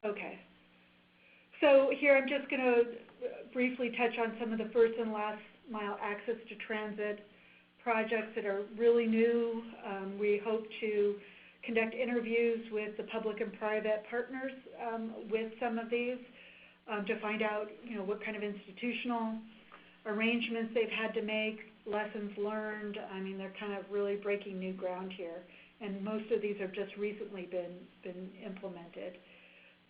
Okay. So here I'm just going to briefly touch on some of the first and last mile access to transit projects that are really new. We hope to conduct interviews with the public and private partners with some of these to find out, what kind of institutional arrangements they've had to make, lessons learned. I mean, they're kind of really breaking new ground here, and most of these have just recently been implemented.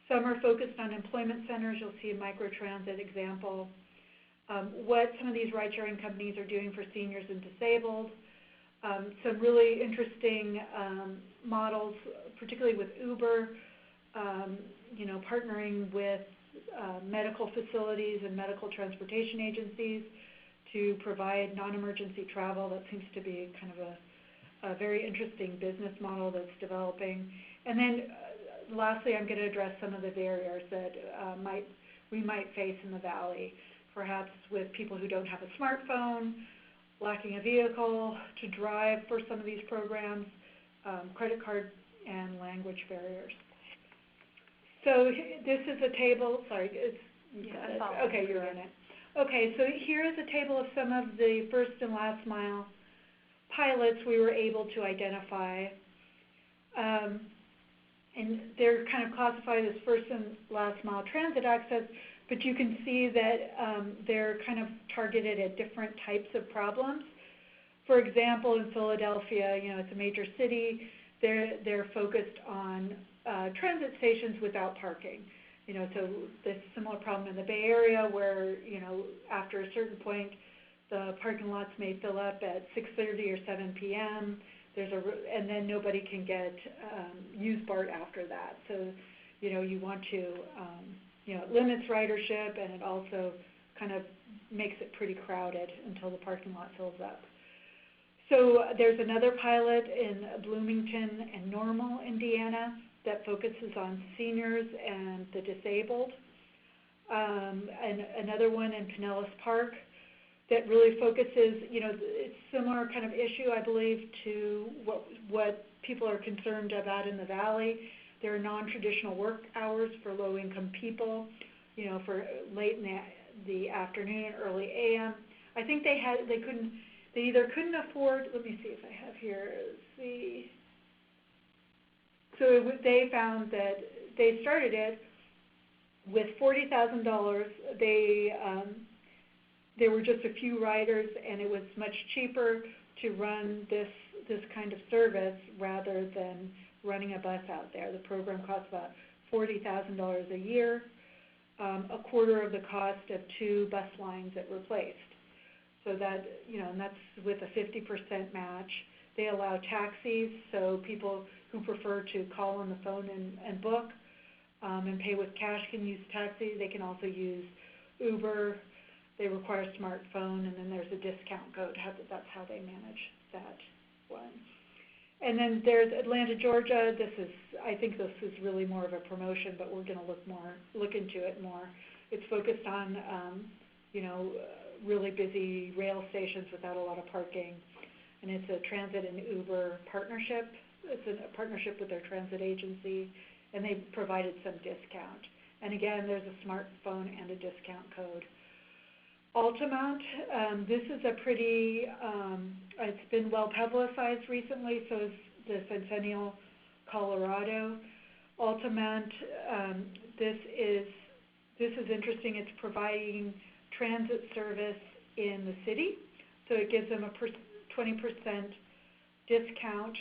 Some are focused on employment centers. You'll see a microtransit example. What some of these ride-sharing companies are doing for seniors and disabled. Some really interesting models, particularly with Uber, partnering with medical facilities and medical transportation agencies to provide non-emergency travel. That seems to be kind of a very interesting business model that's developing. And then lastly, I'm going to address some of the barriers that we might face in the Valley, perhaps with people who don't have a smartphone, lacking a vehicle to drive for some of these programs, credit card and language barriers. So this is a table, sorry, okay, you're in it. Okay, so here is a table of some of the first and last mile pilots we were able to identify. And they're kind of classified as first and last mile transit access, but you can see that they're kind of targeted at different types of problems. For example, in Philadelphia, it's a major city, they're focused on transit stations without parking. So this similar problem in the Bay Area where, after a certain point, the parking lots may fill up at 6:30 or 7 p.m. And then nobody can use BART after that. So, you want to, it limits ridership, and it also kind of makes it pretty crowded until the parking lot fills up. So there's another pilot in Bloomington and Normal, Indiana, that focuses on seniors and the disabled. And another one in Pinellas Park that really focuses, it's similar kind of issue, I believe, to what people are concerned about in the Valley. There are non-traditional work hours for low-income people, for late in the afternoon and early a.m. I think they either couldn't afford, let me see if I have here, So they found that they started it with $40,000. There were just a few riders, and it was much cheaper to run this kind of service rather than running a bus out there. The program costs about $40,000 a year, a quarter of the cost of 2 bus lines it replaced. So that, and that's with a 50% match. They allow taxis, so people who prefer to call on the phone and book and pay with cash can use taxi. They can also use Uber. They require a smartphone, and then there's a discount code. That's how they manage that one. And then there's Atlanta, Georgia. I think this is really more of a promotion, but we're going to look into it more. It's focused on, really busy rail stations without a lot of parking, and it's a transit and Uber partnership. It's a partnership with their transit agency, and they provided some discount. And again, there's a smartphone and a discount code. Altamont, this is a pretty, it's been well publicized recently, so is the Centennial, Colorado. Altamont, this is interesting. It's providing transit service in the city, so it gives them a 20% discount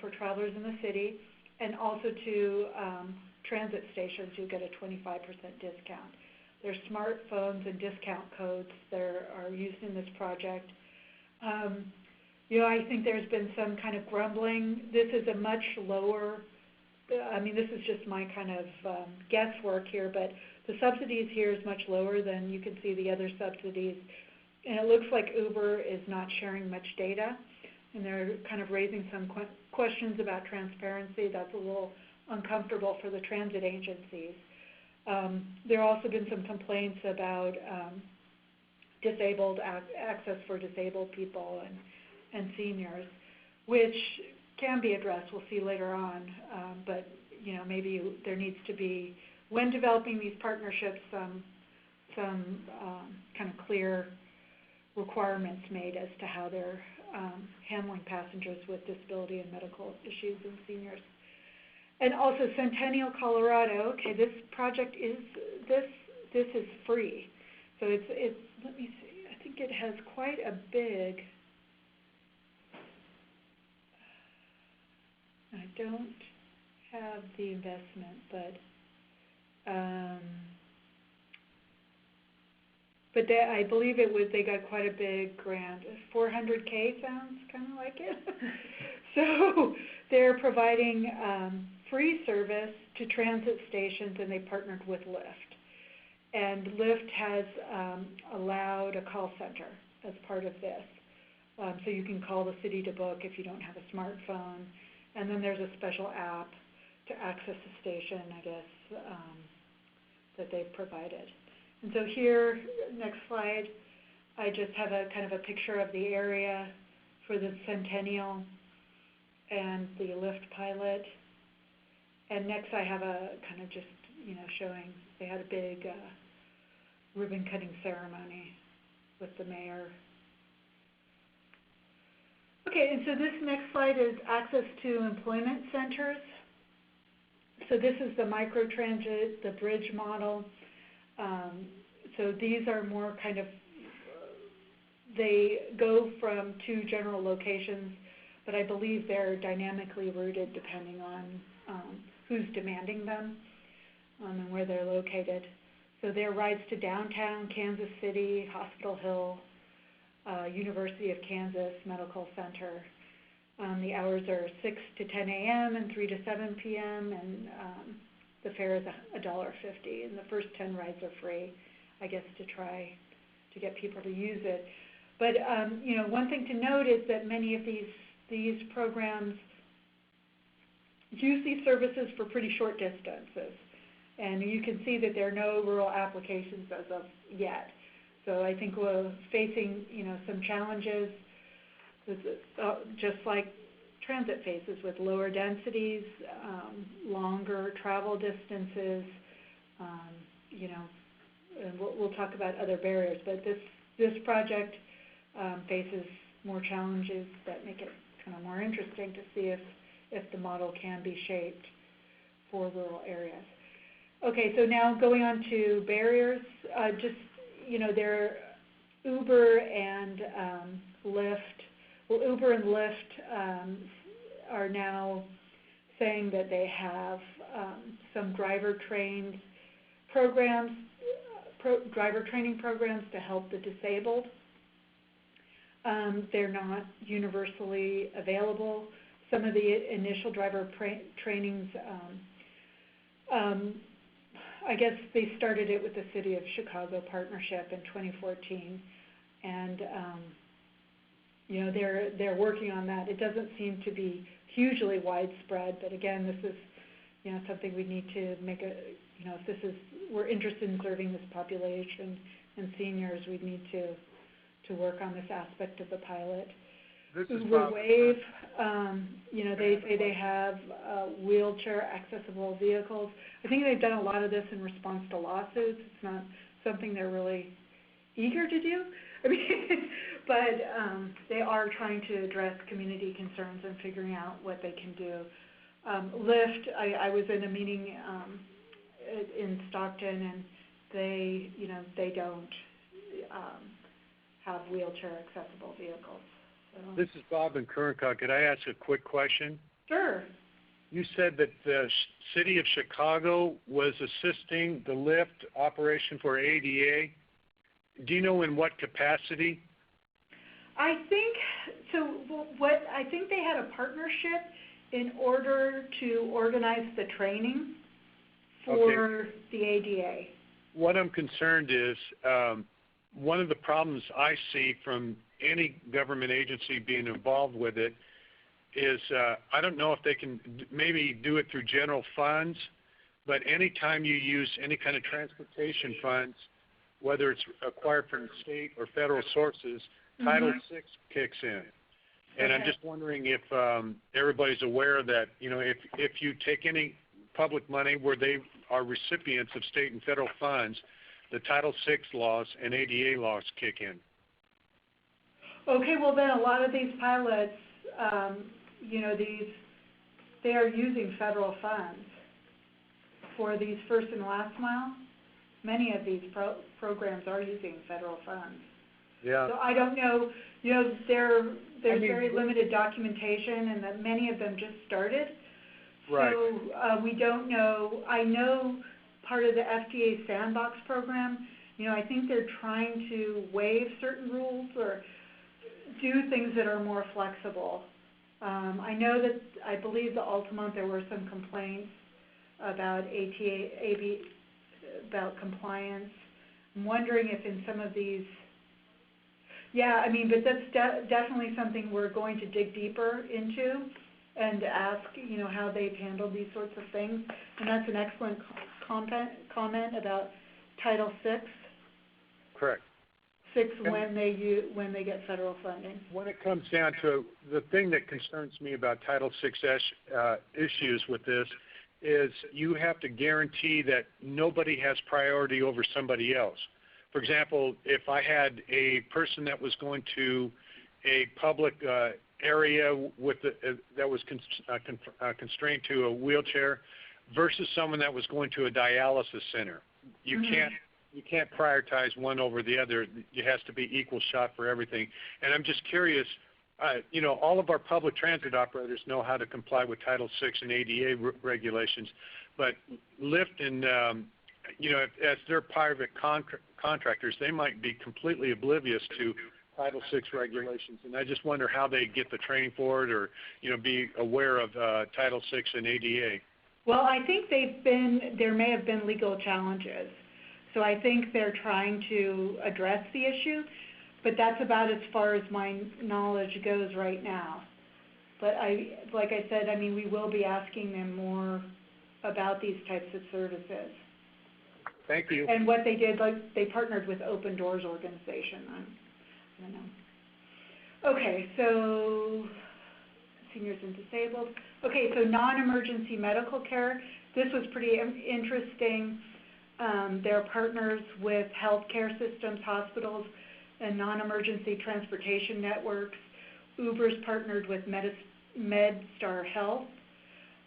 for travelers in the city, and also to transit stations, you get a 25% discount. There's smartphones and discount codes that are used in this project. I think there's been some kind of grumbling. This is a much lower, this is just my kind of guesswork here, but the subsidies here is much lower than you can see the other subsidies. And it looks like Uber is not sharing much data, and they're kind of raising some questions about transparency. That's a little uncomfortable for the transit agencies. There have also been some complaints about access for disabled people and seniors, which can be addressed. We'll see later on. But maybe there needs to be, when developing these partnerships, some kind of clear requirements made as to how they're handling passengers with disability and medical issues and seniors. And also Centennial, Colorado. Okay, this project is this is free, so it's let me see. I think it has quite a big. I don't have the investment, but I believe they got quite a big grant. $400K sounds kind of like it. So they're providing free service to transit stations, and they partnered with Lyft. And Lyft has allowed a call center as part of this. So you can call the city to book if you don't have a smartphone. And then there's a special app to access the station, I guess, that they've provided. And so here, next slide, I just have a kind of a picture of the area for the Centennial and the Lyft pilot. And next I have a kind of just, showing they had a big ribbon cutting ceremony with the mayor. Okay, and so this next slide is access to employment centers. So this is the microtransit, the bridge model. So these are more kind of, they go from 2 general locations, but I believe they're dynamically routed depending on who's demanding them and where they're located. So there are rides to downtown, Kansas City, Hospital Hill, University of Kansas Medical Center. The hours are 6 to 10 a.m. and 3 to 7 p.m. and the fare is $1.50, and the first 10 rides are free, I guess, to try to get people to use it. But one thing to note is that many of these programs use these services for pretty short distances, and you can see that there are no rural applications as of yet. So I think we're facing some challenges, just like transit faces, with lower densities, longer travel distances, and we'll talk about other barriers, but this project faces more challenges that make it kind of more interesting to see if the model can be shaped for rural areas. Okay, so now going on to barriers, there are Uber and Lyft. Well, Uber and Lyft are now saying that they have some driver training programs to help the disabled. They're not universally available. Some of the initial driver trainings, I guess they started it with the City of Chicago partnership in 2014, and they're working on that. It doesn't seem to be hugely widespread, but again, this is something we need to make if we're interested in serving this population and seniors, we need to work on this aspect of the pilot. Uber Wave, they say they have wheelchair accessible vehicles. I think they've done a lot of this in response to lawsuits. It's not something they're really eager to do. But they are trying to address community concerns and figuring out what they can do. Lyft, I was in a meeting in Stockton, and they don't have wheelchair accessible vehicles. So. This is Bob in Kerncock. Could I ask a quick question? Sure. You said that the City of Chicago was assisting the Lyft operation for ADA. Do you know in what capacity? I think so. I think they had a partnership in order to organize the training for the ADA. What I'm concerned is one of the problems I see from any government agency being involved with it is I don't know if they can maybe do it through general funds, but anytime you use any kind of transportation funds, whether it's acquired from state or federal sources, Title VI kicks in. And I'm just wondering if everybody's aware that, if you take any public money where they are recipients of state and federal funds, the Title VI laws and ADA laws kick in. Okay, well then a lot of these pilots, they are using federal funds for these first and last mile. Many of these programs are using federal funds. Yeah. So I don't know, there's very limited documentation, and that many of them just started. Right. So we don't know. I know part of the FDA sandbox program, I think they're trying to waive certain rules or do things that are more flexible. I believe the Altamont, there were some complaints about about compliance. I'm wondering if in some of these, but that's definitely something we're going to dig deeper into and ask, how they've handled these sorts of things. And that's an excellent comment about Title VI. Correct. When they get federal funding. When it comes down to the thing that concerns me about Title VI issues with this is you have to guarantee that nobody has priority over somebody else. For example, if I had a person that was going to a public area that was constrained to a wheelchair versus someone that was going to a dialysis center, you can't prioritize one over the other. It has to be equal shot for everything. And I'm just curious, all of our public transit operators know how to comply with Title VI and ADA regulations, but Lyft and, as they're private contractors, they might be completely oblivious to Title VI regulations. And I just wonder how they get the training for it or, be aware of Title VI and ADA. Well, I think there may have been legal challenges. So I think they're trying to address the issue, but that's about as far as my knowledge goes right now. But like I said, we will be asking them more about these types of services. Thank you. And what they did, they partnered with Open Doors organization. I don't know. Okay, so seniors and disabled. Okay, so non-emergency medical care. This was pretty interesting. They're partners with healthcare systems, hospitals, and non-emergency transportation networks. Uber's partnered with MedStar Health.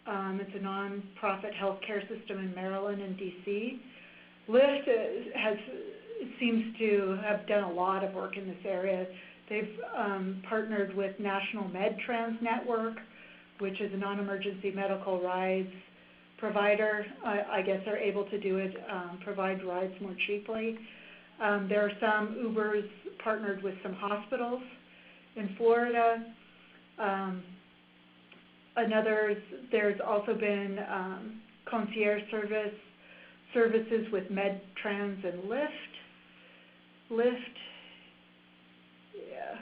It's a non-profit healthcare system in Maryland and D.C. Lyft seems to have done a lot of work in this area. They've partnered with National MedTrans Network, which is a non-emergency medical rides provider. I guess they're able to do it, provide rides more cheaply. There are some Ubers partnered with some hospitals in Florida. There's also been concierge services with MedTrans and Lyft.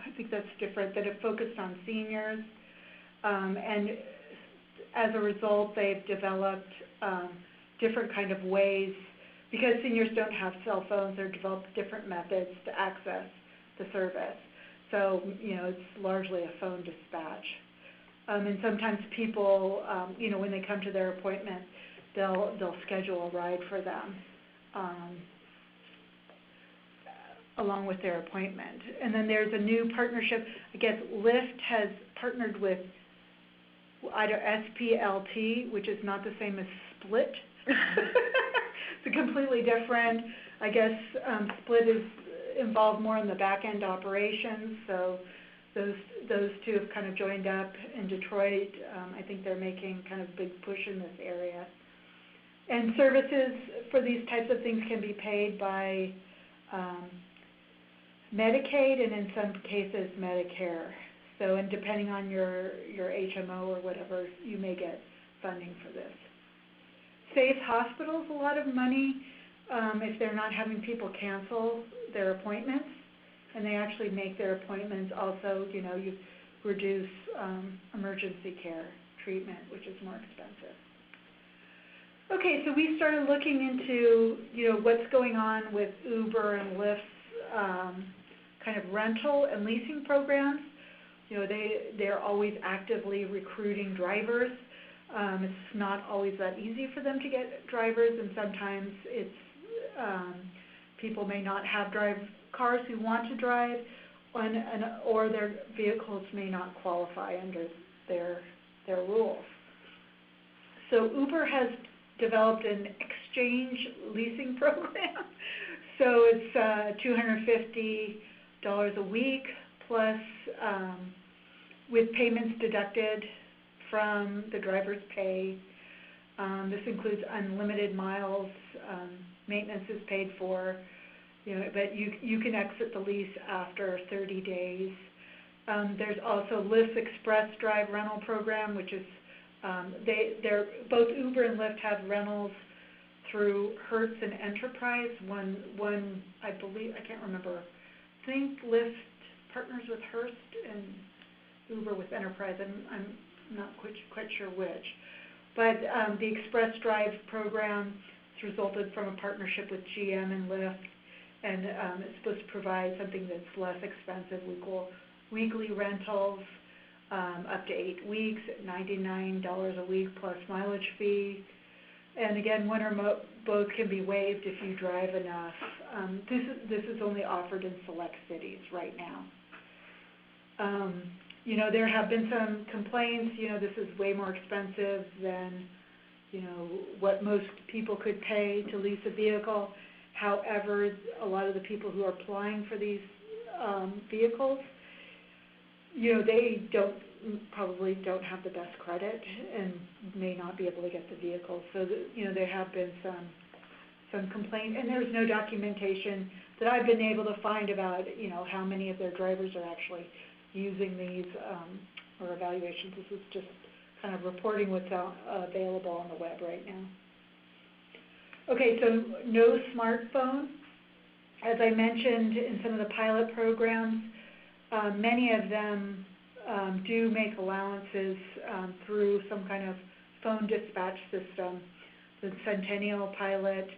I think that's different, that it focused on seniors. And as a result, they've developed different kind of ways, because seniors don't have cell phones, they've developed different methods to access the service. So, it's largely a phone dispatch. And sometimes people, when they come to their appointment, they'll schedule a ride for them along with their appointment. And then there's a new partnership. I guess Lyft has partnered with either SPLT, which is not the same as Split. It's a completely different. I guess Split is involved more in the back-end operations. So those two have kind of joined up in Detroit. I think they're making kind of a big push in this area. And services for these types of things can be paid by Medicaid and in some cases Medicare. So, and depending on your HMO or whatever, you may get funding for this. Saves hospitals a lot of money if they're not having people cancel their appointments, and they actually make their appointments also, you reduce emergency care treatment, which is more expensive. Okay, so we started looking into, what's going on with Uber and Lyft's kind of rental and leasing programs. They're always actively recruiting drivers. It's not always that easy for them to get drivers, and sometimes it's people may not have cars who want to drive, or their vehicles may not qualify under their rules. So Uber has developed an exchange leasing program. So it's $250 a week plus with payments deducted from the driver's pay. This includes unlimited miles, maintenance is paid for, but you can exit the lease after 30 days. There's also Lyft's Express Drive rental program, which is both Uber and Lyft have rentals through Hertz and Enterprise. One I believe, I can't remember. I think Lyft partners with Hertz and Uber with Enterprise. I'm not quite sure which. But the Express Drive program has resulted from a partnership with GM and Lyft, and it's supposed to provide something that's less expensive. Weekly rentals up to 8 weeks at $99 a week plus mileage fee. And again, one or both can be waived if you drive enough. This is only offered in select cities right now. There have been some complaints, this is way more expensive than, what most people could pay to lease a vehicle. However, a lot of the people who are applying for these vehicles, they probably don't have the best credit and may not be able to get the vehicle. So, there have been some complaints, and there's no documentation that I've been able to find about, how many of their drivers are actually using these or evaluations. This is just kind of reporting what's available on the web right now. Okay, so no smartphone. As I mentioned in some of the pilot programs, many of them do make allowances through some kind of phone dispatch system. The Centennial pilot,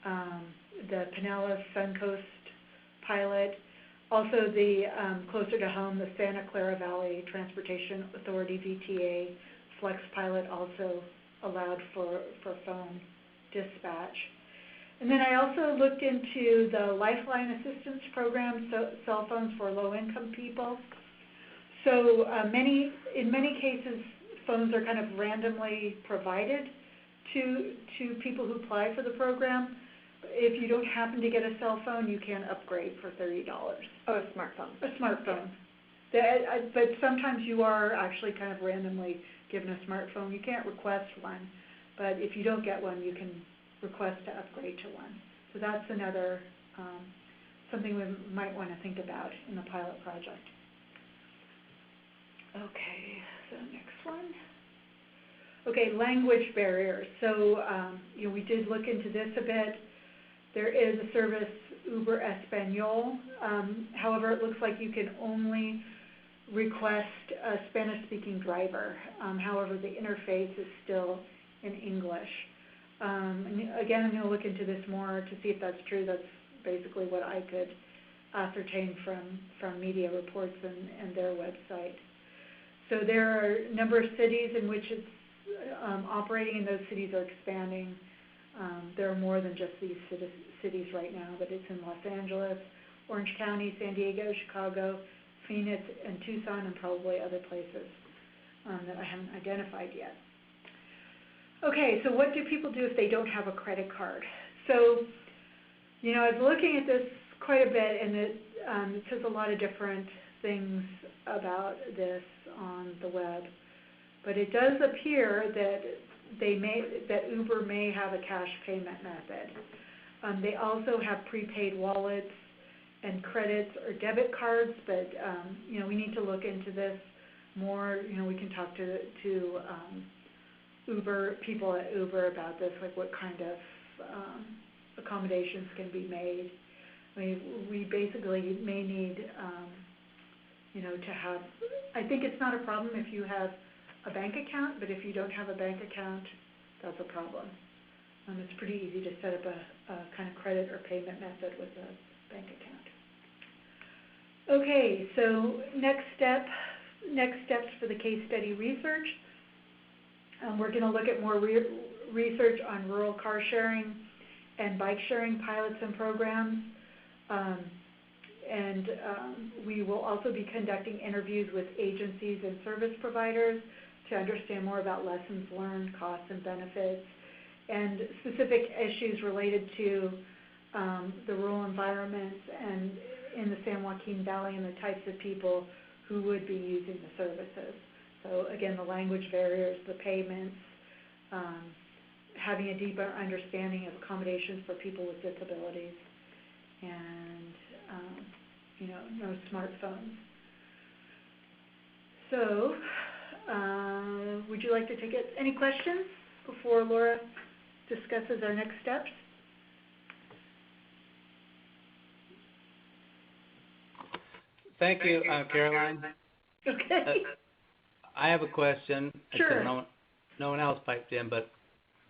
the Pinellas Suncoast pilot, also the closer to home, the Santa Clara Valley Transportation Authority VTA Flex pilot also allowed for phone dispatch. And then I also looked into the Lifeline Assistance Program, so cell phones for low-income people. So in many cases, phones are kind of randomly provided to people who apply for the program. If you don't happen to get a cell phone, you can upgrade for $30. Oh, a smartphone. A smartphone. Yeah. But sometimes you are actually kind of randomly given a smartphone. You can't request one, but if you don't get one, you can request to upgrade to one. So that's another something we might want to think about in the pilot project. Okay, so next one. Okay, language barriers. So we did look into this a bit. There is a service, Uber Espanol. However, it looks like you can only request a Spanish-speaking driver. However, the interface is still in English. And again, I'm going to look into this more to see if that's true. That's basically what I could ascertain from media reports and their website. So there are a number of cities in which it's operating, and those cities are expanding. There are more than just these cities right now, but it's in Los Angeles, Orange County, San Diego, Chicago, Phoenix, and Tucson, and probably other places that I haven't identified yet. Okay, so what do people do if they don't have a credit card? So, I was looking at this quite a bit, and it says a lot of different things about this on the web. But it does appear that that Uber may have a cash payment method. They also have prepaid wallets and credits or debit cards, but we need to look into this more. We can talk to Uber people at Uber about this, like what kind of accommodations can be made. I mean, we basically may need to have. I think it's not a problem if you have a bank account, but if you don't have a bank account, that's a problem. It's pretty easy to set up a kind of credit or payment method with a bank account. Okay, so next steps for the case study research. We're going to look at more research on rural car sharing and bike sharing pilots and programs. We will also be conducting interviews with agencies and service providers to understand more about lessons learned, costs and benefits, and specific issues related to the rural environments and in the San Joaquin Valley and the types of people who would be using the services. So again, the language barriers, the payments, having a deeper understanding of accommodations for people with disabilities, and no smartphones. So, would you like to take it? Any questions before Laura discusses our next steps? Thank you, Caroline. Okay. I have a question. Sure. No one else piped in, but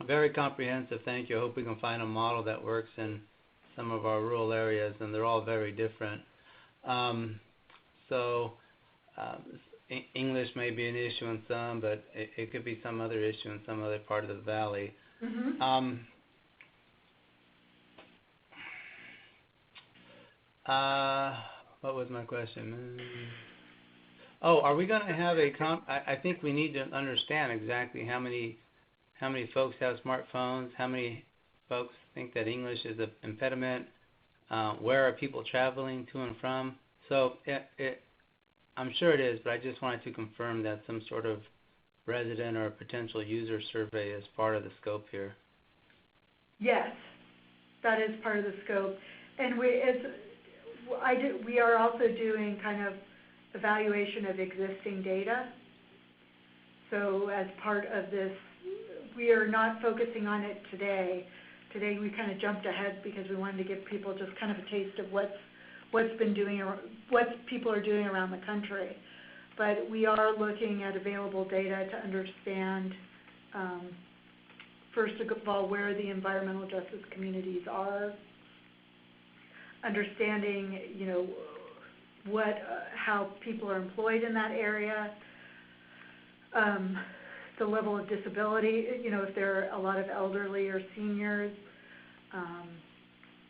very comprehensive. Thank you. I hope we can find a model that works in some of our rural areas, and they're all very different. English may be an issue in some, but it could be some other issue in some other part of the valley. Mm-hmm. What was my question? Oh, are we going to have I think we need to understand exactly how many folks have smartphones, how many folks think that English is an impediment, where are people traveling to and from. So I'm sure it is, but I just wanted to confirm that some sort of resident or potential user survey is part of the scope here. Yes, that is part of the scope. And we are also doing kind of evaluation of existing data. So as part of this, we are not focusing on it today. Today we kind of jumped ahead because we wanted to give people just kind of a taste of what people are doing around the country. But we are looking at available data to understand, first of all, where the environmental justice communities are, understanding, how people are employed in that area, the level of disability, if there are a lot of elderly or seniors.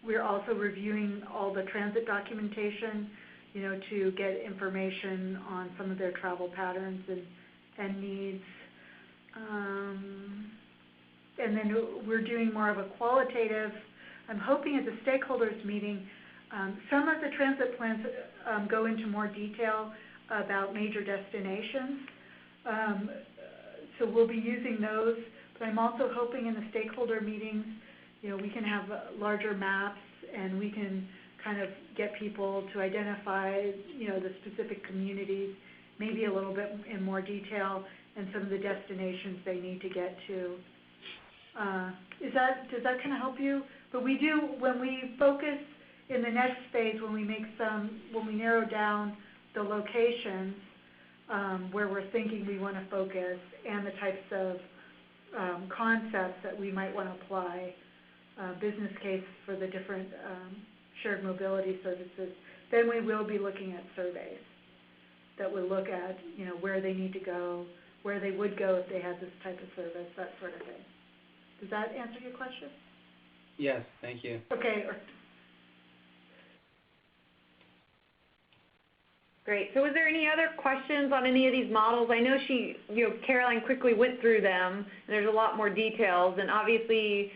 We're also reviewing all the transit documentation, to get information on some of their travel patterns and needs. And then we're doing more of a qualitative, I'm hoping at the stakeholders meeting, some of the transit plans go into more detail about major destinations. So we'll be using those, but I'm also hoping in the stakeholder meetings, we can have larger maps and we can kind of get people to identify, the specific communities, maybe a little bit in more detail, and some of the destinations they need to get to. Does that kind of help you? But we do, when we focus in the next phase, when we narrow down the locations where we're thinking we want to focus and the types of concepts that we might want to apply, business case for the different shared mobility services, then we will be looking at surveys that would look at, where they need to go, where they would go if they had this type of service, that sort of thing. Does that answer your question? Yes, thank you. Okay. Great. So is there any other questions on any of these models? I know Caroline quickly went through them, and there's a lot more details, and obviously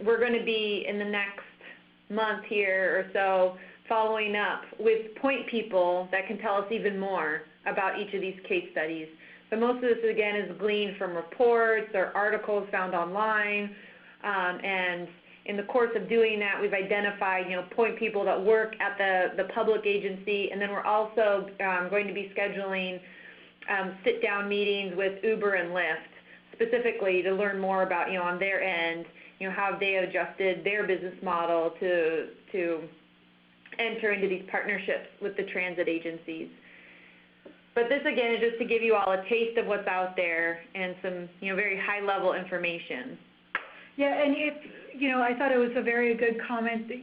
we're going to be in the next month here or so following up with point people that can tell us even more about each of these case studies. But most of this, again, is gleaned from reports or articles found online, and in the course of doing that, we've identified, point people that work at the public agency, and then we're also going to be scheduling sit-down meetings with Uber and Lyft, specifically to learn more about, on their end, how they adjusted their business model to enter into these partnerships with the transit agencies. But this, again, is just to give you all a taste of what's out there and some, very high-level information. Yeah, and I thought it was a very good comment that,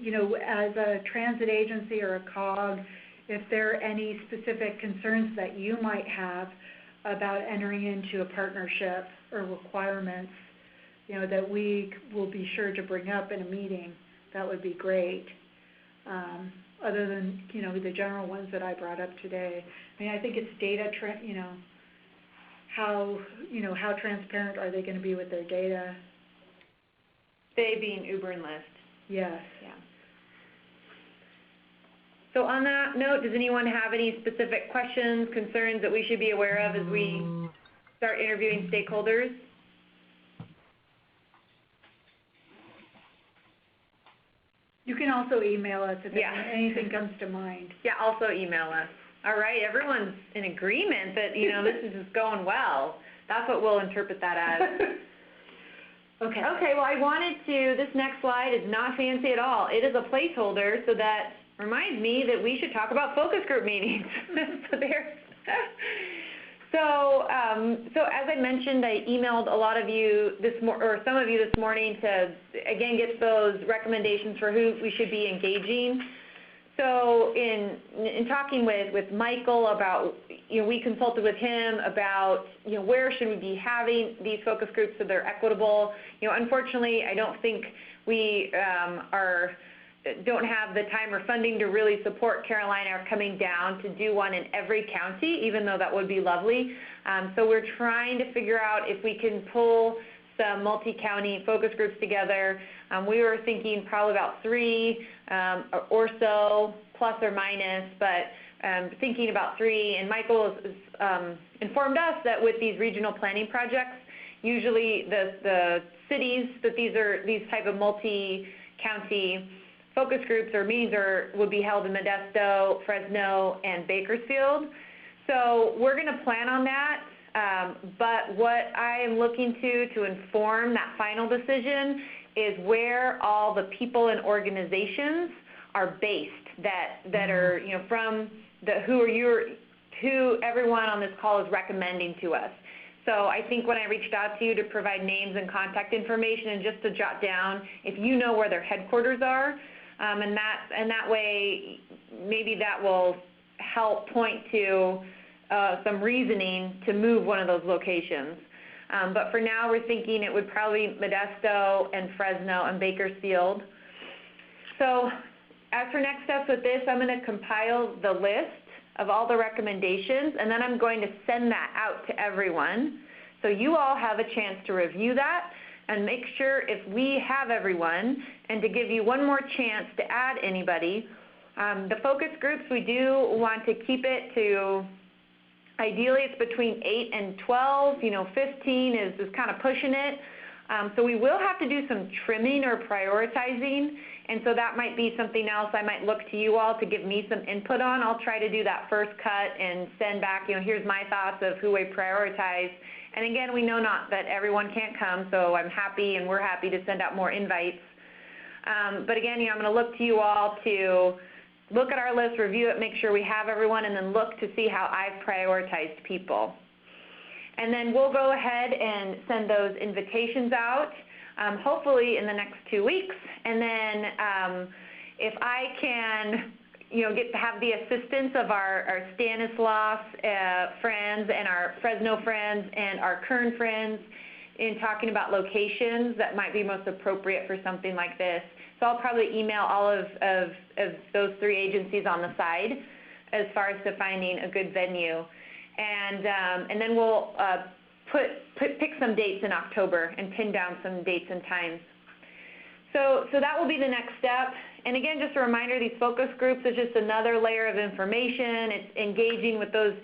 as a transit agency or a COG, if there are any specific concerns that you might have, about entering into a partnership or requirements, that we will be sure to bring up in a meeting, that would be great. Other than, the general ones that I brought up today. I mean, I think it's data, how transparent are they going to be with their data? They being Uber and Lyft. Yes. Yeah. So on that note, does anyone have any specific questions, concerns that we should be aware of as we start interviewing stakeholders? You can also email us if anything comes to mind. Yeah, also email us. All right, everyone's in agreement that, this is just going well. That's what we'll interpret that as. Okay. Okay, well, I wanted to, this next slide is not fancy at all. It is a placeholder, so that reminds me that we should talk about focus group meetings. So as I mentioned, I emailed a lot of you some of you this morning to, again, get those recommendations for who we should be engaging. So in talking with Michael about, we consulted with him about, where should we be having these focus groups so they're equitable. Unfortunately, I don't think we don't have the time or funding to really support Caroline or coming down to do one in every county, even though that would be lovely. So we're trying to figure out if we can pull some multi-county focus groups together. We were thinking probably about 3 or so, plus or minus, but thinking about 3. And Michael has informed us that with these regional planning projects, usually the cities that these type of multi-county focus groups or meetings would be held in Modesto, Fresno, and Bakersfield. So we're going to plan on that, but what I am looking to inform that final decision is where all the people and organizations are based that are, from who everyone on this call is recommending to us. So I think when I reached out to you to provide names and contact information and just to jot down if you know where their headquarters are, and that way maybe that will help point to some reasoning to move one of those locations. But for now we're thinking it would probably be Modesto and Fresno and Bakersfield. So as for next steps with this, I'm going to compile the list of all the recommendations, and then I'm going to send that out to everyone. So you all have a chance to review that and make sure if we have everyone, and to give you one more chance to add anybody. The focus groups, we do want to keep it to, ideally it's between 8 and 12, 15 is kind of pushing it. So we will have to do some trimming or prioritizing, and so that might be something else I might look to you all to give me some input on. I'll try to do that first cut and send back, here's my thoughts of who I prioritize. And again, we know not that everyone can't come, so I'm happy and we're happy to send out more invites. But again, I'm going to look to you all to look at our list, review it, make sure we have everyone, and then look to see how I've prioritized people. And then we'll go ahead and send those invitations out, hopefully in the next 2 weeks. And then if I can, get to have the assistance of our Stanislaus friends and our Fresno friends and our Kern friends in talking about locations that might be most appropriate for something like this. So I'll probably email all of those 3 agencies on the side as far as to finding a good venue. And then we'll pick some dates in October and pin down some dates and times. So that will be the next step. And again, just a reminder, these focus groups is just another layer of information. It's engaging with those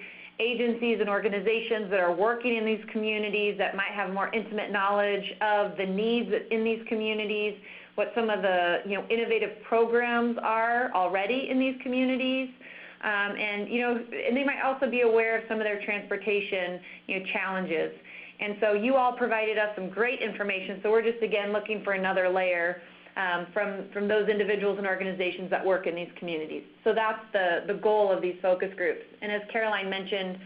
agencies and organizations that are working in these communities that might have more intimate knowledge of the needs in these communities, what some of the innovative programs are already in these communities. And they might also be aware of some of their transportation challenges. And so you all provided us some great information, so we're just again looking for another layer from those individuals and organizations that work in these communities. So that's the goal of these focus groups. And as Caroline mentioned,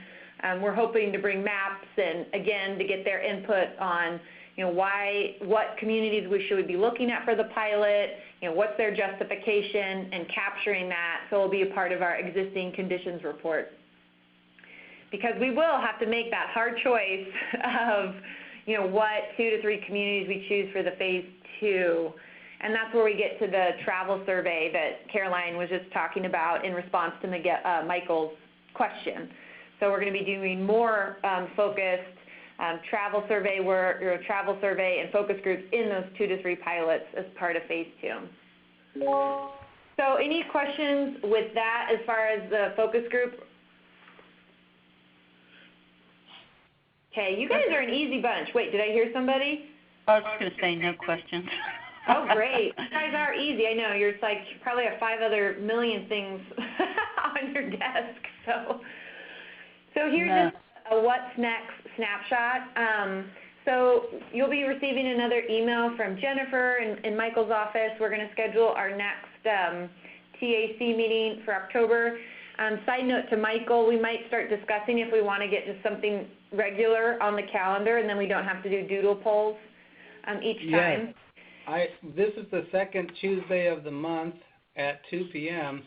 we're hoping to bring maps and again to get their input on what communities we should be looking at for the pilot, what's their justification, and capturing that so it'll be a part of our existing conditions report. because we will have to make that hard choice of, what 2 to 3 communities we choose for the phase 2. And that's where we get to the travel survey that Caroline was just talking about in response to Michael's question. So we're going to be doing more focused travel survey travel survey and focus groups in those 2 to 3 pilots as part of phase 2. So any questions with that as far as the focus group? Okay, you guys are an easy bunch. Wait, did I hear somebody? I was going to say no questions. Oh, great. You guys are easy. I know. You're like probably have 5 other million things on your desk. So here's just a what's next snapshot. So you'll be receiving another email from Jennifer in Michael's office. We're going to schedule our next TAC meeting for October. Side note to Michael, we might start discussing if we want to get to something regular on the calendar, and then we don't have to do doodle polls each time. Yes. This is the second Tuesday of the month at 2 p.m.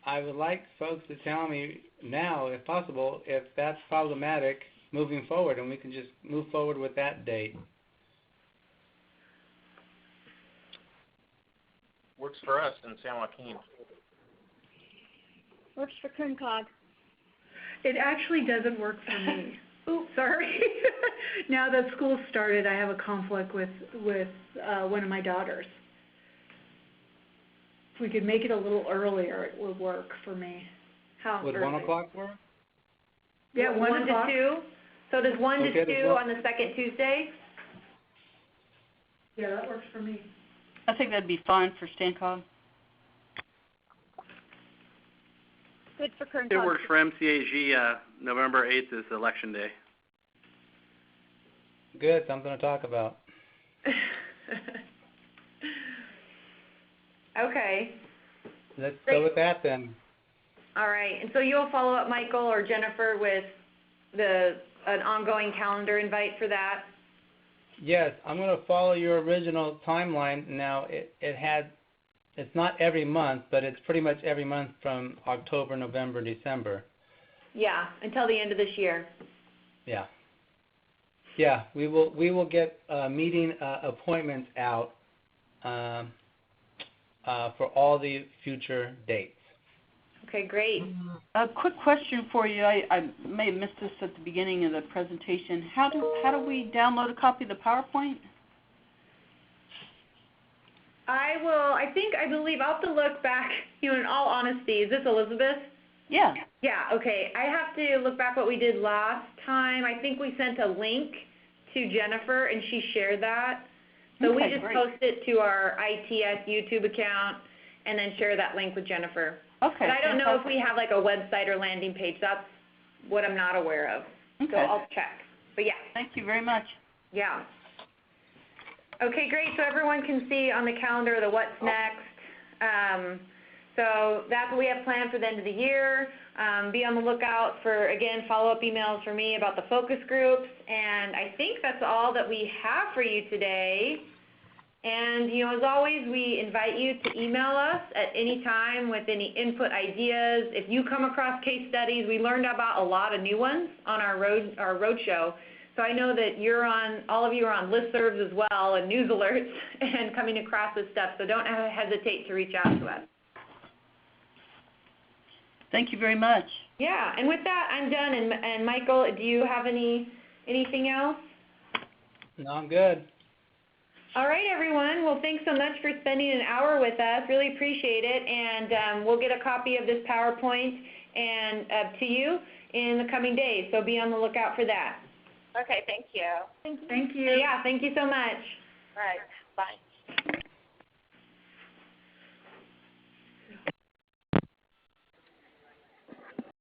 I would like folks to tell me now, if possible, if that's problematic moving forward, and we can just move forward with that date. Works for us in San Joaquin. Works for Kerncog. It actually doesn't work for me. Oops, sorry. Now that school started, I have a conflict with one of my daughters. If we could make it a little earlier, it would work for me. How Would early? 1 o'clock work? Yeah, 1 o'clock. to 2? So does 1 to 2 Okay, does on the second Tuesday? Yeah, that works for me. I think that'd be fine for StanCog. Good for Kerncog. It works for MCAG. November 8th is Election Day. Good, something to talk about. Okay. Let's Great. go with that then. All right. And so you'll follow up, Michael or Jennifer, with an ongoing calendar invite for that? Yes, I'm going to follow your original timeline. Now, it's not every month, but it's pretty much every month from October, November, December. Yeah, until the end of this year. Yeah. Yeah, we will get meeting appointments out for all the future dates. Okay, great. A quick question for you. I may have missed this at the beginning of the presentation. How do we download a copy of the PowerPoint? I believe I'll have to look back, in all honesty. Is this Elizabeth? Yeah. Yeah, okay. I have to look back what we did last time. I think we sent a link to Jennifer and she shared that. So we just great. post it to our ITS YouTube account and then share that link with Jennifer. Okay. But I don't know if we have like a website or landing page. That's what I'm not aware of. Okay. So I'll check. But yeah. Thank you very much. Yeah. Okay, great. So everyone can see on the calendar the what's next. So that's what we have planned for the end of the year. Be on the lookout for, again, follow-up emails from me about the focus groups. And I think that's all that we have for you today. And, as always, we invite you to email us at any time with any input ideas. If you come across case studies, we learned about a lot of new ones on our roadshow. So I know that all of you are on listservs as well and news alerts and coming across this stuff. So don't hesitate to reach out to us. Thank you very much. Yeah, and with that, I'm done. And Michael, do you have anything else? No, I'm good. All right, everyone. Well, thanks so much for spending an hour with us. Really appreciate it. And we'll get a copy of this PowerPoint and to you in the coming days. So be on the lookout for that. Okay, thank you. Thank you. Yeah, thank you so much. All right, bye.